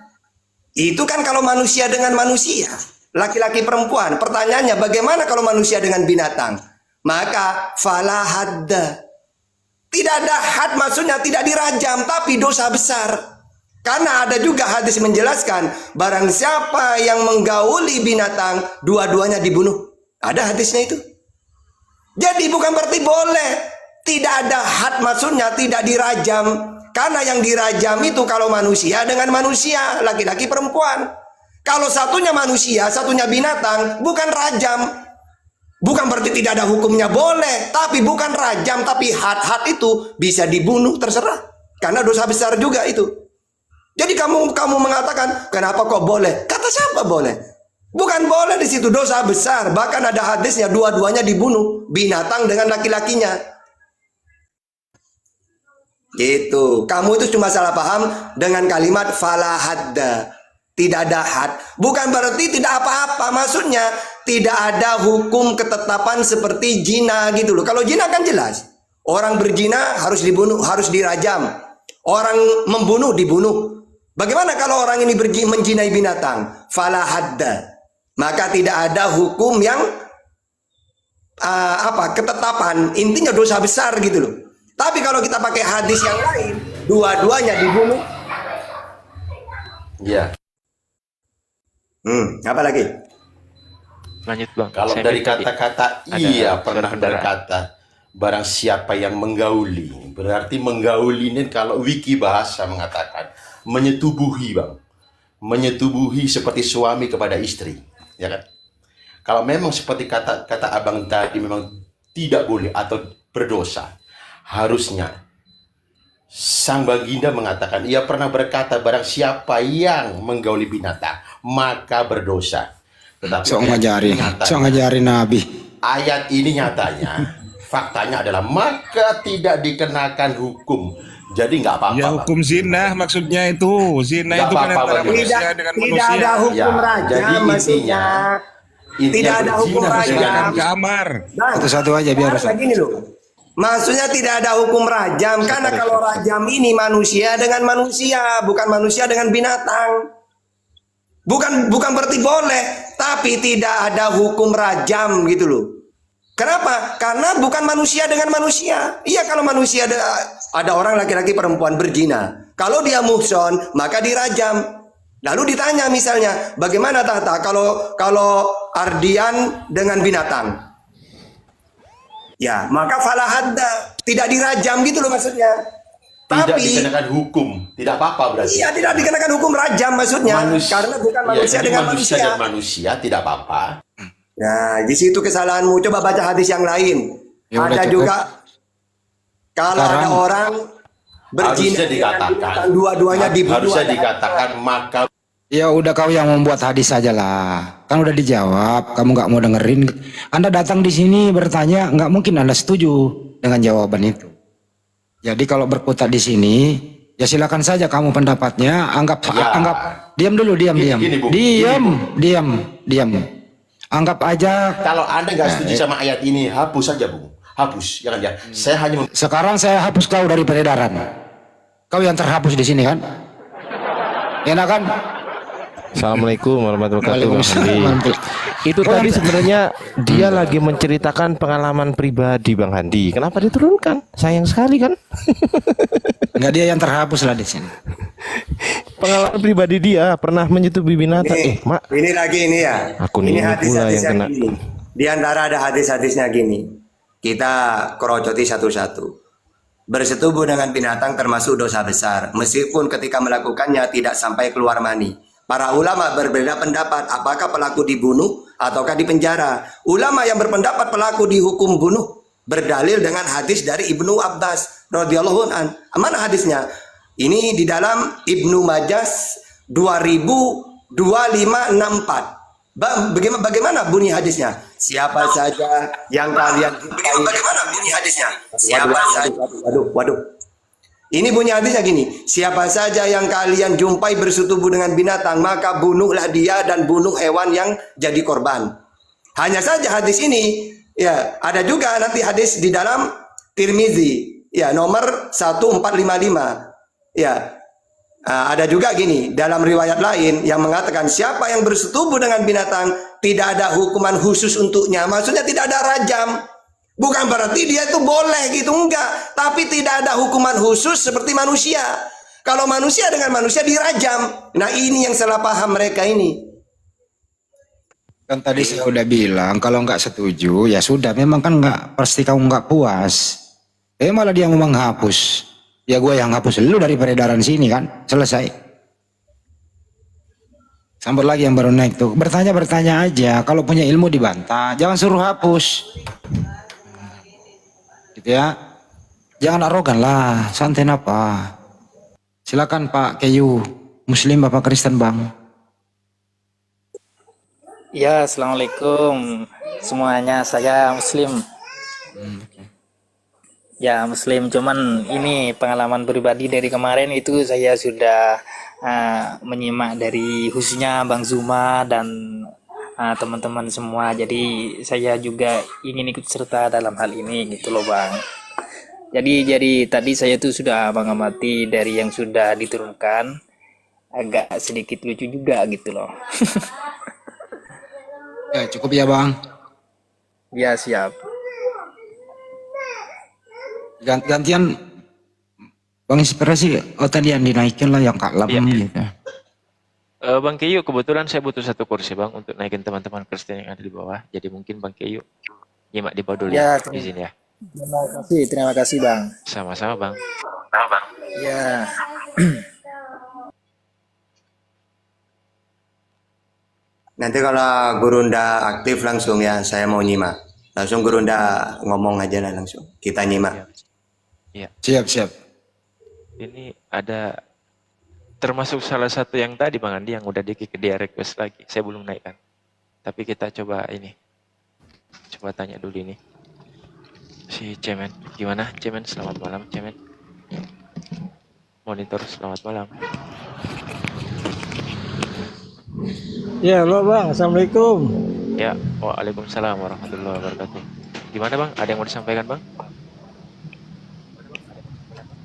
Itu kan kalau manusia dengan manusia, laki-laki perempuan. Pertanyaannya bagaimana kalau manusia dengan binatang? Maka fala hadda. Tidak ada had, maksudnya tidak dirajam, tapi dosa besar. Karena ada juga hadis menjelaskan barang siapa yang menggauli binatang, dua-duanya dibunuh. Ada hadisnya itu. Jadi bukan berarti boleh. Tidak ada had, maksudnya tidak dirajam. Karena yang dirajam itu kalau manusia dengan manusia, laki-laki perempuan. Kalau satunya manusia, satunya binatang, bukan rajam. Bukan berarti tidak ada hukumnya, boleh. Tapi bukan rajam, tapi had itu bisa dibunuh, terserah. Karena dosa besar juga itu. Jadi kamu mengatakan, kenapa kok boleh? Kata siapa boleh? Bukan boleh di situ, dosa besar. Bahkan ada hadisnya, dua-duanya dibunuh. Binatang dengan laki-lakinya. Gitu. Kamu itu cuma salah paham dengan kalimat fala hadda. Tidak ada had. Bukan berarti tidak apa-apa. Maksudnya tidak ada hukum ketetapan seperti zina gitu loh. Kalau zina kan jelas. Orang berzina harus dibunuh, harus dirajam. Orang membunuh dibunuh. Bagaimana kalau orang ini menjinai binatang? Fala hadda. Maka tidak ada hukum yang ketetapan. Intinya dosa besar gitu loh. Tapi kalau kita pakai hadis yang lain, dua-duanya dibunuh. Ya. Apa lagi? Lanjut Bang. Kalau Saya dari minta kata-kata ada iya suara pernah kendaraan. berkata barang siapa yang menggauli, berarti menggauli ini kalau wiki bahasa mengatakan menyetubuhi, Bang. Menyetubuhi seperti suami kepada istri, ya kan? Kalau memang seperti kata Abang tadi memang tidak boleh atau berdosa, harusnya sang baginda mengatakan, ia pernah berkata barang siapa yang menggauli binatang maka berdosa. Tetapi So ngajari Nabi. ayat ini nyatanya faktanya adalah maka tidak dikenakan hukum. Jadi nggak apa-apa. Ya Bang. hukum zina maksudnya itu. Zina Nggak itu kan apa-apa, antara Bang. manusia Tidak, dengan tidak manusia. ada hukum Ya, rajam jadi maksudnya. Tidak ada hukum berzina rajam. Dalam kamar. Bang, Satu-satu aja biar karena gini loh. Maksudnya tidak ada hukum rajam karena kalau rajam ini manusia dengan manusia, bukan manusia dengan binatang. Bukan berarti boleh, tapi tidak ada hukum rajam gitu loh. Kenapa? Karena bukan manusia dengan manusia. Iya, kalau manusia ada orang laki-laki perempuan berzina. Kalau dia muhson, maka dirajam. Lalu ditanya misalnya, bagaimana Tata kalau Ardian dengan binatang? Ya, maka fala hadda, tidak dirajam gitu loh maksudnya. tidak Tapi dikenakan hukum, tidak apa-apa berarti. iya, tidak dikenakan hukum rajam maksudnya. Karena bukan manusia jadi dengan manusia manusia. dan manusia tidak apa-apa. Nah, di situ kesalahanmu. Coba baca hadis yang lain. Ya udah Ada cukup. juga kalau ada Sekarang orang berzina Harusnya dengan dikatakan, binatang, dua-duanya dibunuh. harusnya ada dikatakan maka Ya udah kau yang membuat hadis saja lah. Kan udah dijawab, kamu nggak mau dengerin. Anda datang di sini bertanya, nggak mungkin Anda setuju dengan jawaban itu. Jadi kalau berkutat di sini, ya silakan saja kamu pendapatnya. Anggap, Ya. diam dulu, diam. Gini, Bung. Diam. Anggap aja. kalau Anda nggak setuju sama ayat ini, hapus saja, Bung. Hapus, jangan ya. Saya hanya Sekarang saya hapus kau dari peredaran. Kau yang terhapus di sini kan? Enak kan? Assalamualaikum warahmatullahi wabarakatuh, Bang Handi. Waalaikumsalam. Itu tadi sebenarnya dia lagi menceritakan pengalaman pribadi Bang Handi. Kenapa diturunkan? Sayang sekali kan? Enggak, dia yang terhapus lah di sini. Pengalaman pribadi dia pernah menyetubuhi binatang. Mak, ini lagi ini ya. Akun ini pula hadis-hadis yang kena. gini. Di antara ada hadis-hadisnya gini. Kita kerocoti satu-satu. Bersetubuh dengan binatang termasuk dosa besar, meskipun ketika melakukannya tidak sampai keluar mani. Para ulama berbeda pendapat apakah pelaku dibunuh ataukah dipenjara. Ulama yang berpendapat pelaku dihukum bunuh berdalil dengan hadis dari Ibnu Abbas radhiyallahu an. Mana hadisnya? Ini di dalam Ibnu Majah 202564. Bagaimana bunyi hadisnya? Siapa saja yang kalian jumpai. Bagaimana bunyi hadisnya? Siapa saja. Waduh. Ini bunyi hadisnya gini. Siapa saja yang kalian jumpai bersetubuh dengan binatang, maka bunuhlah dia dan bunuh hewan yang jadi korban. Hanya saja hadis ini, ya, ada juga nanti hadis di dalam Tirmizi, ya, nomor 1455. Ya. Ada juga gini, dalam riwayat lain yang mengatakan siapa yang bersetubuh dengan binatang tidak ada hukuman khusus untuknya. Maksudnya tidak ada rajam. Bukan berarti dia itu boleh gitu, enggak. Tapi tidak ada hukuman khusus seperti manusia. Kalau manusia dengan manusia dirajam. Nah ini yang salah paham mereka ini. Kan tadi saya udah bilang kalau nggak setuju ya sudah, memang kan nggak, pasti kamu nggak puas. Malah dia mau menghapus. Ya gue yang hapus lu dari peredaran sini kan, selesai. Sampai lagi yang baru naik tuh, bertanya aja, kalau punya ilmu dibantah, jangan suruh hapus. Gitu ya. Jangan arogan lah, santai apa. Silakan Pak Keyu, Muslim Bapak Kristen Bang. Ya, assalamualaikum semuanya, saya Muslim. Ya, Muslim, cuman ini pengalaman pribadi dari kemarin itu saya sudah menyimak dari khususnya Bang Zuma dan teman-teman semua. Jadi saya juga ingin ikut serta dalam hal ini gitu loh Bang. Jadi tadi saya tuh sudah mengamati dari yang sudah diturunkan, agak sedikit lucu juga gitu loh. Ya cukup ya Bang. Ya siap. Gantian Bang Inspirasi, tadi yang dinaikin lah yang Kak Lam gitu. Bang Keyu, kebetulan saya butuh satu kursi Bang untuk naikin teman-teman Kristen yang ada di bawah. Jadi mungkin Bang Keyu nyimak di bawah dulu Ya, di sini ya. terima kasih Bang. Sama-sama Bang. Ya. Nanti kalau Gurunda aktif langsung ya saya mau nyimak. Langsung Gurunda ngomong aja lah langsung. Kita nyimak. Iya. Siap. Ini ada termasuk salah satu yang tadi Bang Andi yang udah dia request lagi. Saya belum naikkan. Tapi kita coba ini. Coba tanya dulu ini. Si Cemen. Gimana Cemen? Selamat malam Cemen. Monitor selamat malam. Ya, halo Bang. Assalamualaikum. Ya, waalaikumsalam warahmatullahi wabarakatuh. Gimana Bang? Ada yang mau disampaikan Bang?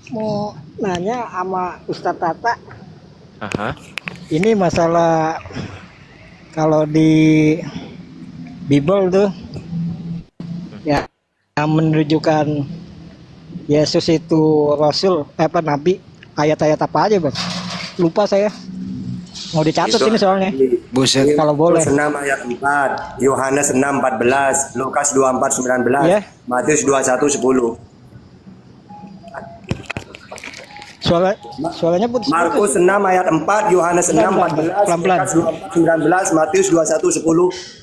Mau nanya sama Ustadz Tata. Aha. Ini masalah kalau di Bible tuh ya yang menunjukkan Yesus itu Rasul, Nabi, ayat-ayat apa aja Bang? Lupa saya. Mau dicatat ini soalnya. Buset. Kalau boleh. 6 ayat 4, Yohanes 6:14, Lukas 24:19, Ya. Matius 21:10. Soalnya putus. Markus 6 ayat 4, Yohanes 6:14, Pelan-pelan. Lukas 24:19, Matius 21:10.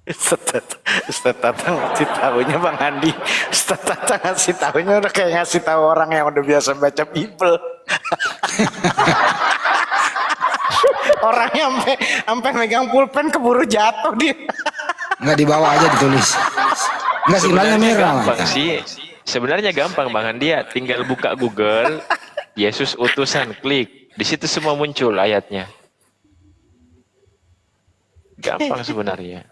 Ustaz Tata ngasih tahunya Bang Andi. Ustaz Tata ngasih tahunya udah kayak ngasih tahu orang yang udah biasa baca Bible. Orangnya sampai megang pulpen keburu jatuh dia. Nggak dibawa aja ditulis. Nggak simbolnya merah. Gampang sih. Sebenarnya gampang Bang Andi ya. Tinggal buka Google, Yesus utusan, klik. Di situ semua muncul ayatnya. Gampang sebenarnya.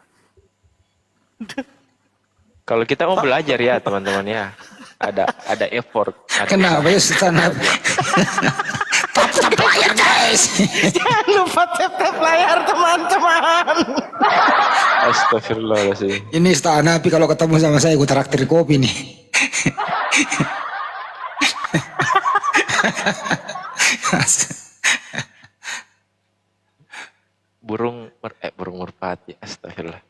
Kalau kita mau belajar ya teman-teman ya, ada effort. Kenapa ya setan? Tap layar guys. Jangan lupa tap layar teman-teman. Astagfirullahaladzim. Ini Ustaz Nabi kalau ketemu sama saya gue traktir kopi nih. Burung merpati, astagfirullah.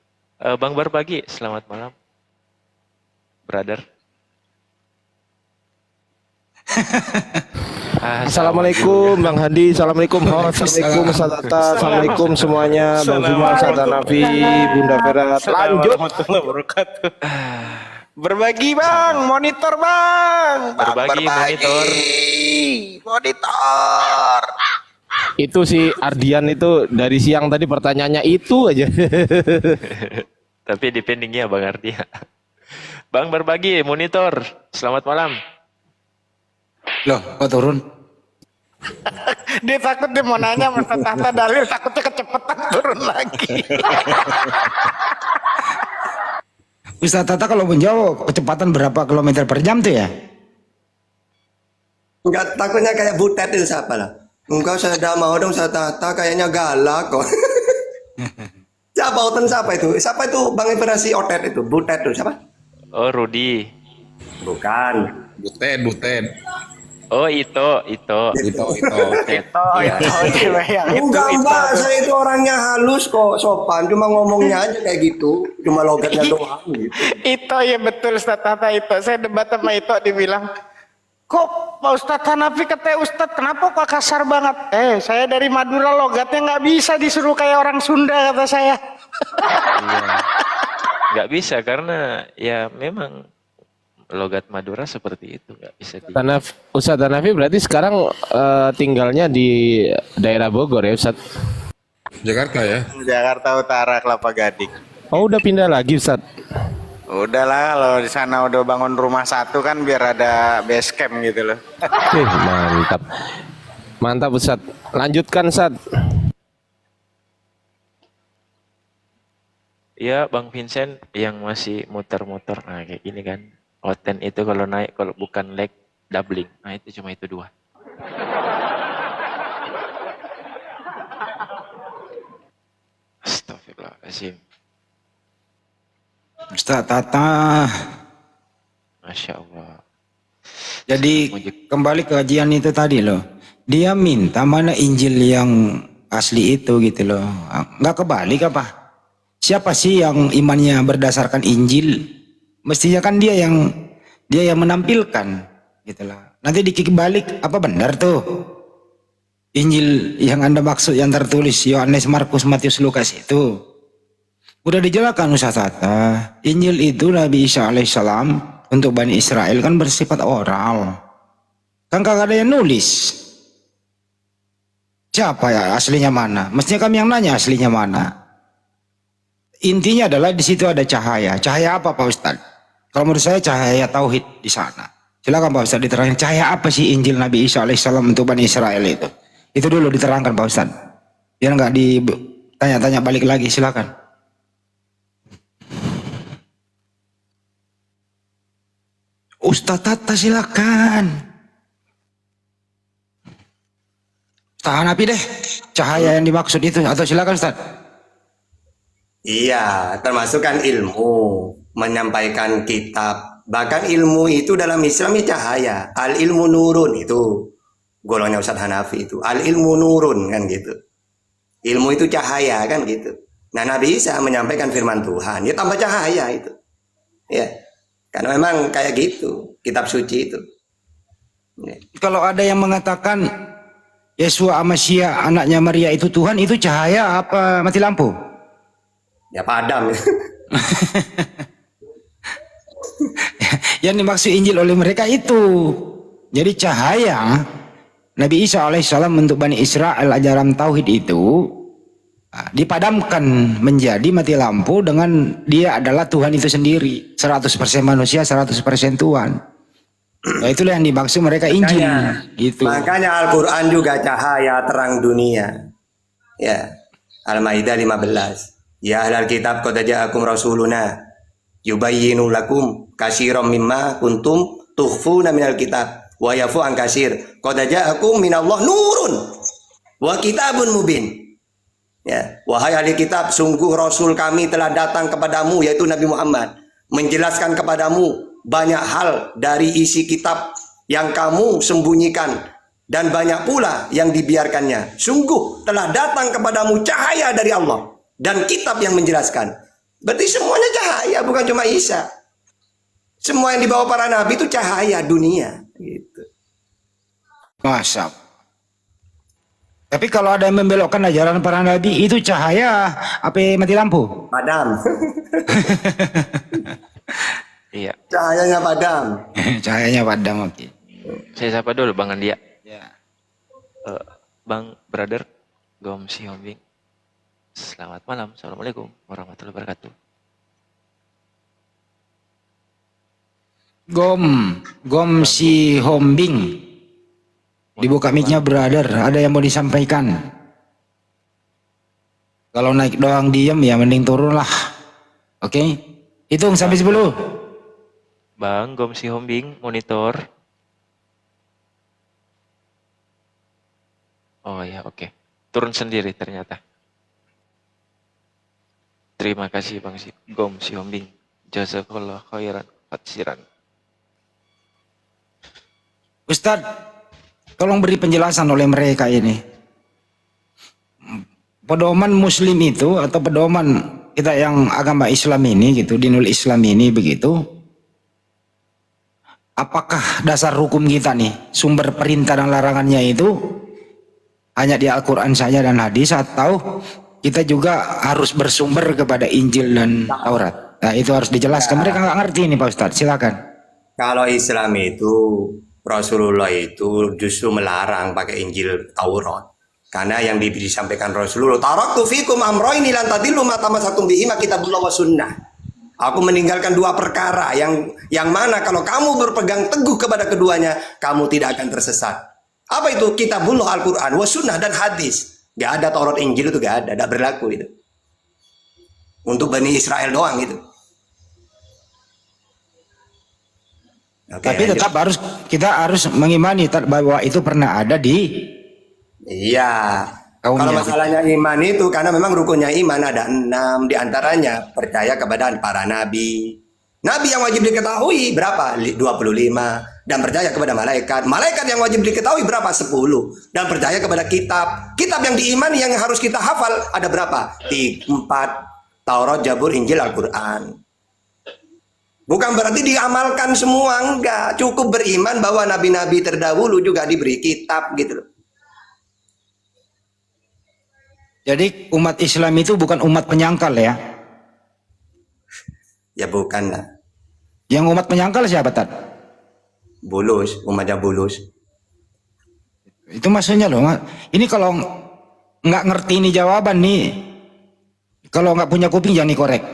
Bang Berbagi, selamat malam, brother. Assalamualaikum Bang Hadi, Assalamualaikum host, Assalamualaikum Ustaz Tata, Assalamualaikum semuanya, Bang Zuma, Ustaz Nafi, Bunda Vera. Lanjut. Berbagi bang, monitor bang. Berbagi monitor. Monitor. Itu si Ardian itu dari siang tadi pertanyaannya itu aja. Tapi dependingnya Bang Ardia. Bang Berbagi monitor, selamat malam. Loh, kok turun? Dia takut dia mau nanya Ustaz Tahta dalil, takutnya kecepatan turun lagi. Ustaz Tata kalau menjawab kecepatan berapa kilometer per jam tuh ya? Enggak, takutnya kayak Butet itu siapa lah. Enggak, saya tidak mau dong, saya Tata kayaknya galak kok. Siapa Oten siapa itu? Siapa itu Bang Inspirasi Otet itu? Butet itu siapa? Oh, Rudi. Bukan. Butet. Oh, itu. Ya. Enggak mbak, saya itu orangnya halus kok, sopan. Cuma ngomongnya aja kayak gitu. Cuma logatnya doang gitu. Itu ya betul Ustaz Tata itu. Saya debat sama itu, dibilang, kok Pak Ustadz Hanafi katanya Ustadz kenapa kok kasar banget? Saya dari Madura logatnya nggak bisa disuruh kayak orang Sunda kata saya. Iya. Nggak bisa karena ya memang logat Madura seperti itu, nggak bisa di... Ustaz Hanafi berarti sekarang tinggalnya di daerah Bogor ya Ustaz? Jakarta ya? Jakarta Utara, Kelapa Gading. Oh udah pindah lagi Ustaz? Udahlah, kalau di sana udah bangun rumah satu kan biar ada base camp gitu loh. Mantap. Mantap Ustaz. Lanjutkan Ustaz. Ya Bang Vincent yang masih muter-muter, nah kayak gini kan. Oten itu kalau naik, kalau bukan leg, doubling. Nah itu cuma itu dua. Astagfirullahaladzim. Ustaz Tata. Masya Allah. Jadi kembali ke kajian itu tadi loh. Dia minta mana Injil yang asli itu gitu loh. Nggak kebalik apa? Siapa sih yang imannya berdasarkan Injil? Mestinya kan dia yang menampilkan gitu loh. Nanti dikibalik apa benar tuh? Injil yang Anda maksud yang tertulis Yohanes, Markus, Matius, Lukas itu. Udah dijelaskan Ustaz Tata, Injil itu Nabi Isa alaihissalam untuk Bani Israel kan bersifat oral. Kan kagak ada yang nulis. Siapa ya aslinya mana? Mestinya kami yang nanya aslinya mana. Intinya adalah di situ ada cahaya. Cahaya apa Pak Ustaz? Kalau menurut saya cahaya tauhid di sana. Silakan Pak Ustaz diterangkan cahaya apa sih Injil Nabi Isa alaihissalam untuk Bani Israel itu? Itu dulu diterangkan Pak Ustaz. Biar nggak ditanya-tanya balik lagi, silakan. Ustaz Tata silakan. Tahan api deh. Cahaya yang dimaksud itu atau silakan Ustaz. Iya, termasuk kan ilmu, menyampaikan kitab. Bahkan ilmu itu dalam Islam itu cahaya. Al ilmu nurun itu golongannya Ustaz Hanafi itu. Al ilmu nurun kan gitu. Ilmu itu cahaya kan gitu. Nah Nabi Isa menyampaikan firman Tuhan, ya tambah cahaya itu. Ya. Karena memang kayak gitu, kitab suci itu. Kalau ada yang mengatakan Yesua Amasya anaknya Maria itu Tuhan, itu cahaya apa mati lampu? Ya padam. Yang dimaksud Injil oleh mereka itu. Jadi cahaya Nabi Isa alaihissalam untuk Bani Israel ajaran tauhid itu dipadamkan menjadi mati lampu dengan dia adalah Tuhan itu sendiri, 100% manusia 100% Tuhan. Nah, itulah yang dimaksud mereka Injil gitu. Makanya Al-Qur'an juga cahaya terang dunia. Ya. Al-Maidah 15. Ya ahlal kitab qad ja'akum rasuluna yubayyinu lakum katsiran mimma kuntum tukhfuna minal kitab wa yafu an katsir. Qad ja'akum minallah nurun wa kitabun mubin. Ya, wahai ahli kitab, sungguh Rasul kami telah datang kepadamu, yaitu Nabi Muhammad, menjelaskan kepadamu banyak hal dari isi kitab yang kamu sembunyikan dan banyak pula yang dibiarkannya. Sungguh telah datang kepadamu cahaya dari Allah dan kitab yang menjelaskan. Berarti semuanya cahaya, bukan cuma Isa. Semua yang dibawa para nabi itu cahaya dunia. Gitu. Masa. Tapi kalau ada yang membelokkan ajaran para nabi itu cahaya apa mati lampu? Padam. Iya. Cahayanya padam. Cahayanya padam, oke. Saya sapa dulu Bang Andia. Ya. Bang Brother Gom Si Hombing. Selamat malam. Assalamualaikum warahmatullahi wabarakatuh. Gom Si Hombing. Dibuka mic-nya brother, ada yang mau disampaikan. Kalau naik doang diem ya mending turun lah. Oke? Hitung sampai 10. Bang Gom Si Hombing monitor. Oh ya, oke. Turun sendiri ternyata. Terima kasih Bang Gom Si Hombing. Jazakallah khairan fatsiran. Ustadz, tolong beri penjelasan oleh mereka ini. Pedoman Muslim itu atau pedoman kita yang agama Islam ini gitu, dinul Islam ini begitu. Apakah dasar hukum kita nih, sumber perintah dan larangannya itu hanya di Al-Quran saja dan hadis, atau kita juga harus bersumber kepada Injil dan Taurat? Nah, itu harus dijelaskan. Mereka nggak ngerti ini Pak Ustadz, silakan. Kalau Islam itu, Rasulullah itu justru melarang pakai Injil Taurat. Karena yang disampaikan Rasulullah, taraktu fikum amroini lan tadillu ma tamassaktum bihi ma kitabullah wa sunnah. Aku meninggalkan dua perkara yang mana kalau kamu berpegang teguh kepada keduanya, kamu tidak akan tersesat. Apa itu? Kitabullah, Al-Quran, wa sunnah, dan hadis. Gak ada Taurat Injil itu, gak ada, gak berlaku itu. Untuk Bani Israel doang itu. Oke, tapi tetap kita harus mengimani bahwa itu pernah ada di iya. kaumnya. Kalau masalahnya iman itu, karena memang rukunnya iman ada 6, diantaranya percaya kepada para nabi. Nabi yang wajib diketahui berapa? 25. Dan percaya kepada malaikat. Malaikat yang wajib diketahui berapa? 10. Dan percaya kepada kitab. Kitab yang diimani yang harus kita hafal ada berapa? 4. Taurat, Zabur, Injil, Al-Quran. Bukan berarti diamalkan semua, enggak. Cukup beriman bahwa nabi-nabi terdahulu juga diberi kitab gitu loh. Jadi umat Islam itu bukan umat penyangkal ya? Ya bukan lah. Yang umat penyangkal siapa Tad? Bulus, umatnya bulus. Itu maksudnya loh. Ini kalau nggak ngerti ini jawaban nih, kalau nggak punya kuping jangan dikorek.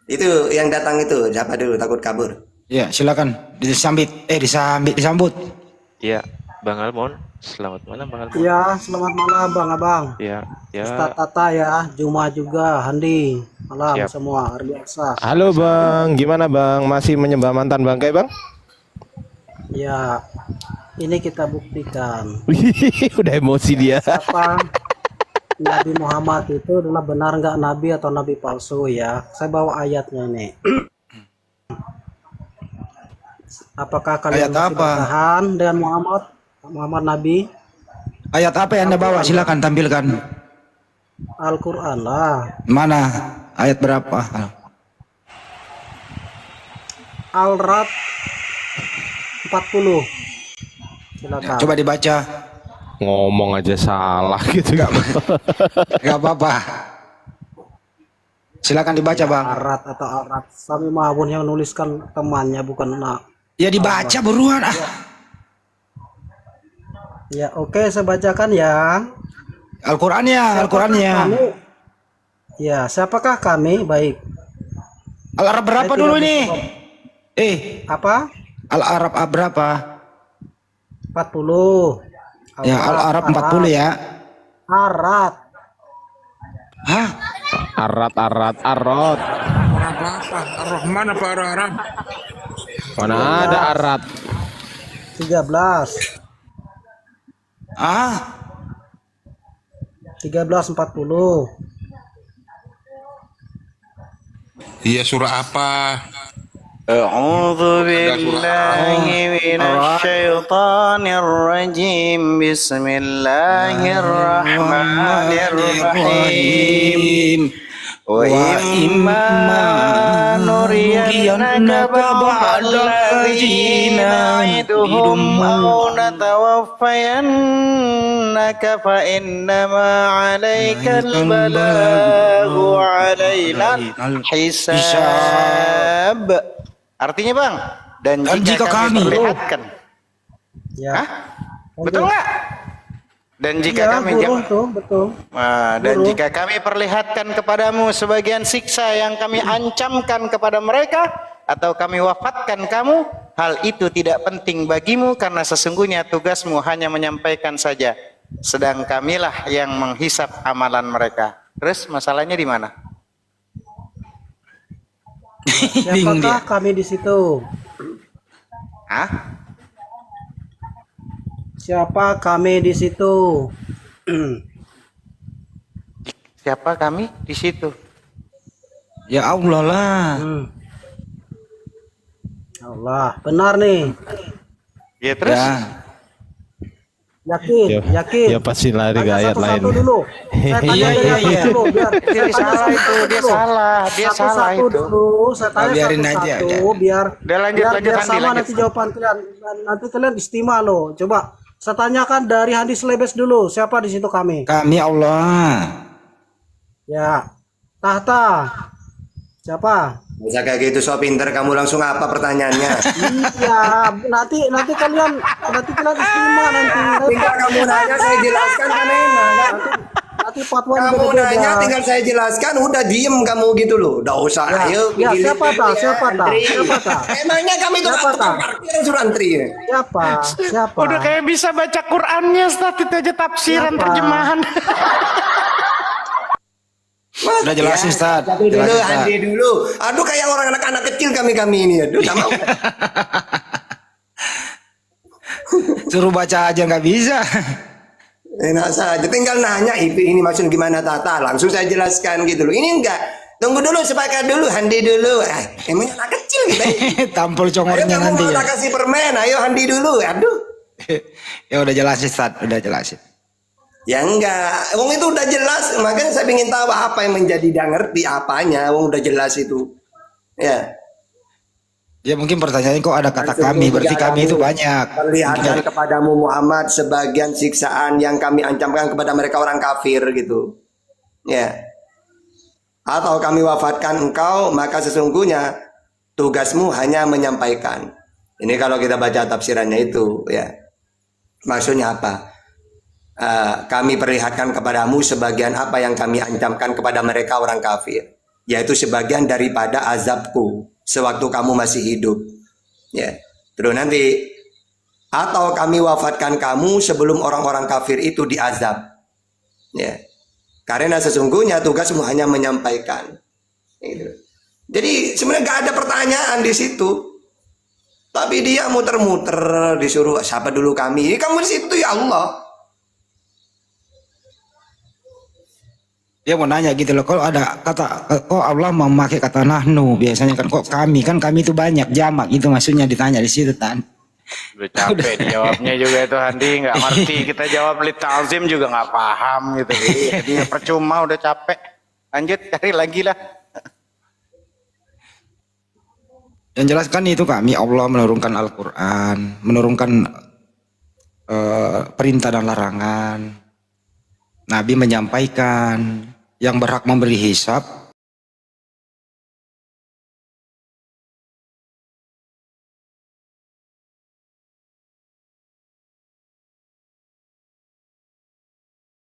Itu yang datang itu, siapa dulu takut kabur? Ya silakan disambut. Iya, Bang Almon. Selamat malam Bang Almon. Ya, selamat malam Bang Abang. Ya. Ustadz Tata ya, Juma juga, Handi. Malam Siap. semua, luar biasa. Halo Bang, gimana Bang? Masih menyembah mantan bangkai Bang? Ya, ini kita buktikan. Udah emosi dia. Siapa Nabi Muhammad itu adalah benar nggak nabi atau nabi palsu ya? Saya bawa ayatnya nih. Apakah kalian Ayat masih apa? bertahan dengan Muhammad Nabi? Ayat apa yang Anda bawa? Silakan tampilkan. Al-Quran lah. Mana? Ayat berapa? Al-Rad 40. Silakan. Coba dibaca. Ngomong aja salah gitu. Gak apa-apa. Silakan dibaca Bang. Al-Rad atau Al-Rad. Sami Mahbun yang nuliskan temannya bukan Ya dibaca buruan ah. Ya oke, saya bacakan ya. Al-Qur'annya. Kami, ya, siapakah kami? Baik. Al-Arab berapa Saya dulu tidak ini? Apa? Al-Arab berapa? 40. Ya, Al-Arab 40 ya. Arat. Hah? Arad. Arab apa? Ar-Rahman apa Arab? Mana ada Arad? 13. 13:40. Iya, surah apa? A'udzu billahi minasy syaithanir rajim. Bismillahirrahmanirrahim. Wa imma nuriyannaka ba'dalladzina na'iduhum aw natawaffayannaka fa innama 'alaikal balaghu 'alaina hisab. Artinya Bang, dan jika kami perlihatkan. Ya. Hah? Betul nggak? Dan jika Ya, kami guru tuh, betul. dan Guru. jika kami perlihatkan kepadamu sebagian siksa yang kami ancamkan kepada mereka, atau kami wafatkan kamu, hal itu tidak penting bagimu karena sesungguhnya tugasmu hanya menyampaikan saja, sedang kamilah yang menghisap amalan mereka. Terus masalahnya di mana? Siapakah kami di situ? Hah? Siapa kami di situ? Siapa kami di situ? Ya Allah lah. Allah, benar nih. Ya terus? Yakin, yakin. Ya pasti lari ke ayat lain. Satu-satu dulu. Saya tanya dari atas dulu, biar Dia salah itu, dia salah, dia salah satu-satu itu. dulu. Saya tanya biarin aja, satu-satu, biar Udah, lanjut, biar Handi, sama lanjut. nanti jawaban kalian. Nanti kalian istimewa loh. Coba saya tanyakan dari Handi Selebes dulu. Siapa di situ kami? Kami Allah. Ya, Tahta. Siapa? Bisa kayak gitu, so pinter kamu langsung apa pertanyaannya? Iya, nanti kalian istimewa nanti. Tinggal kamu nanya saya jelaskan kan enak. Nanti fatwa Kamu beda-beda. nanya tinggal saya jelaskan, udah diem kamu gitu loh. Udah usah, Ya, ayo. ya, begini. siapa tak? Siapa tak? Antri. Siapa tak? Emangnya kami itu Siapa tak? parkir suruh antri ya? Siapa? Siapa? Udah kayak bisa baca Qur'annya, Ustaz, itu aja tafsiran, Siapa? terjemahan. Sudah jelasin Ustaz. Tapi dulu, Jelasin, Ustaz. Andi dulu. Aduh kayak orang anak-anak kecil kami ini. Aduh, tak mau. Suruh baca aja nggak bisa. Enak saja, tinggal nanya ini maksud gimana Tata, langsung saya jelaskan gitu loh. Ini enggak, tunggu dulu, sepakat dulu, Handi dulu. Emang anak kecil gitu. Tampol Ayo congornya kamu nanti mau ya. tak kasih permen, ayo Handi dulu. Aduh. Ya udah jelasin Ustaz, udah jelasin. Ya enggak, wong itu udah jelas, makanya saya ingin tahu apa yang menjadi tidak ngerti apanya, wong udah jelas itu. Ya. Ya mungkin pertanyaannya kok ada kata kami, berarti kami itu banyak. Perlihatkan kepadamu Muhammad sebagian siksaan yang kami ancamkan kepada mereka orang kafir gitu. Ya. Atau kami wafatkan engkau, maka sesungguhnya tugasmu hanya menyampaikan. Ini kalau kita baca tafsirannya itu, ya. Maksudnya apa? Kami perlihatkan kepadamu sebagian apa yang kami ancamkan kepada mereka orang kafir, yaitu sebagian daripada azabku sewaktu kamu masih hidup. Ya. Terus nanti atau kami wafatkan kamu sebelum orang-orang kafir itu diazab. Ya. Karena sesungguhnya tugasmu hanya menyampaikan. Gitu. Jadi sebenarnya gak ada pertanyaan di situ. Tapi dia muter-muter disuruh siapa dulu kami. Kamu di situ ya Allah. Dia mau nanya gitu loh, kalau ada kata, kok Allah memakai kata nahnu, biasanya kan kok kami itu banyak, jamak, itu maksudnya ditanya di situ Tan. Udah capek dijawabnya juga itu Handi, nggak ngerti. Kita jawab li ta'zim juga nggak paham gitu. Jadi percuma, udah capek. Lanjut, cari lagi lah. Yang jelas kan itu kami Allah menurunkan Al-Quran, menurunkan perintah dan larangan. Nabi menyampaikan, yang berhak memberi hisab